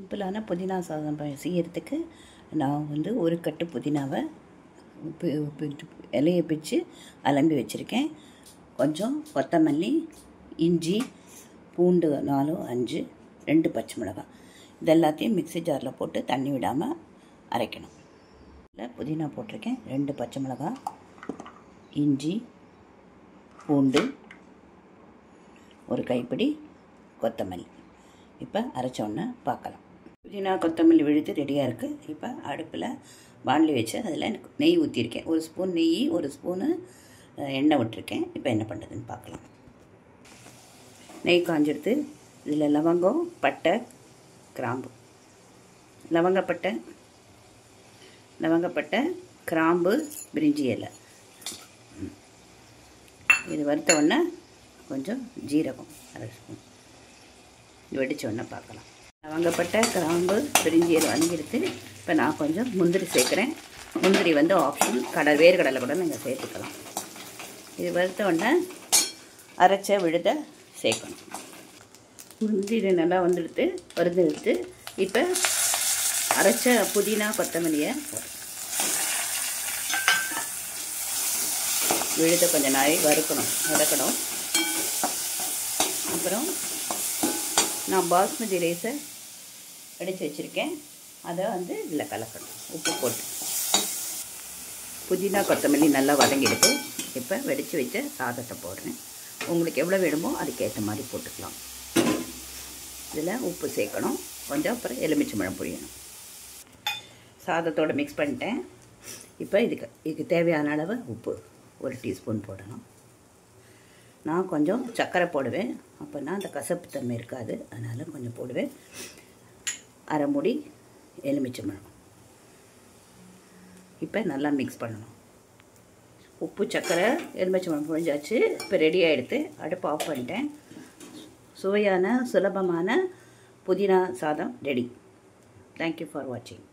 சிம்பிளான புதினா சாதம் செய்யறதுக்கு நான் வந்து ஒரு கட்டு புதினாவை இலையை பிச்சு அலம்பி வச்சுருக்கேன். கொஞ்சம் கொத்தமல்லி, இஞ்சி, பூண்டு 4-5, 2 பச்சை மிளகாய் இது எல்லாத்தையும் மிக்ஸி ஜாரில் போட்டு தண்ணி விடாமல் அரைக்கணும். இல்லை புதினா போட்டிருக்கேன், 2 பச்சை மிளகாய், இஞ்சி, பூண்டு, ஒரு கைப்பிடி கொத்தமல்லி. இப்போ அரைச்சோன்னே பார்க்கலாம். புதினா கொத்தமல்லி விழுது ரெடியாக இருக்குது. இப்போ அடுப்பில் வாணலி வச்சு அதில் நெய் ஊற்றிருக்கேன். 1 ஸ்பூன் நெய், 1 ஸ்பூனு எண்ணெய் விட்டுருக்கேன். இப்போ என்ன பண்ணுறதுன்னு பார்க்கலாம். நெய் காஞ்செடுத்து இதில் லவங்கம், பட்டை, கிராம்பு, லவங்கப்பட்டை, கிராம்பு, பிரிஞ்சி இலை இது வறுத்த உடனே கொஞ்சம் ஜீரகம் 1/2 ஸ்பூன் வெடித்தோடனே பார்க்கலாம். லவங்கப்பட்டை, கிராம்பு, பிரிஞ்சி இலை வதங்கிடுத்து. இப்போ நான் கொஞ்சம் முந்திரி சேர்க்குறேன். முந்திரி வந்து ஆப்ஷன், வேர்க்கடலை கூட நீங்கள் சேர்த்துக்கலாம். இது வறுத்த உடனே அரைச்ச விழுத சேர்க்கணும். முந்திரி நல்லா வறுத்து இப்போ அரைச்ச புதினா கொத்தமல்லியை விழுத கொஞ்சம் நாய் வதக்கணும். அப்புறம் நான் பாஸ்மதி ரைஸை வடித்து வச்சுருக்கேன். அதை வந்து இதில் கலக்கணும் உப்பு போட்டு. புதினா கொத்தமல்லி நல்லா வதங்கிடுது. இப்போ வெடித்து வச்ச சாதத்தை போடுறேன். உங்களுக்கு எவ்வளோ வேணுமோ அதுக்கேற்ற மாதிரி போட்டுக்கலாம். இதில் உப்பு சேர்க்கணும் கொஞ்சம், அப்புறம் எலுமிச்சம்பழம் புழியணும். சாதத்தோடு மிக்ஸ் பண்ணிட்டேன். இப்போ இதுக்கு தேவையான அளவு உப்பு 1 டீஸ்பூன் போடணும். நான் கொஞ்சம் சர்க்கரை போடுவேன், அப்போனா அந்த கசப்பு தன்மை இருக்காது, அதனால் கொஞ்சம் போடுவேன். 1/2 மூடி எலுமிச்சம்பழம். இப்போ நல்லா மிக்ஸ் பண்ணணும். உப்பு, சர்க்கரை, எலுமிச்சம்பழம் புழிஞ்சாச்சு. இப்போ ரெடி ஆகிடுத்து. அடுப்பு ஆஃப் பண்ணிட்டேன். சுவையான சுலபமான புதினா சாதம் ரெடி. தேங்க்யூ ஃபார் வாட்சிங்.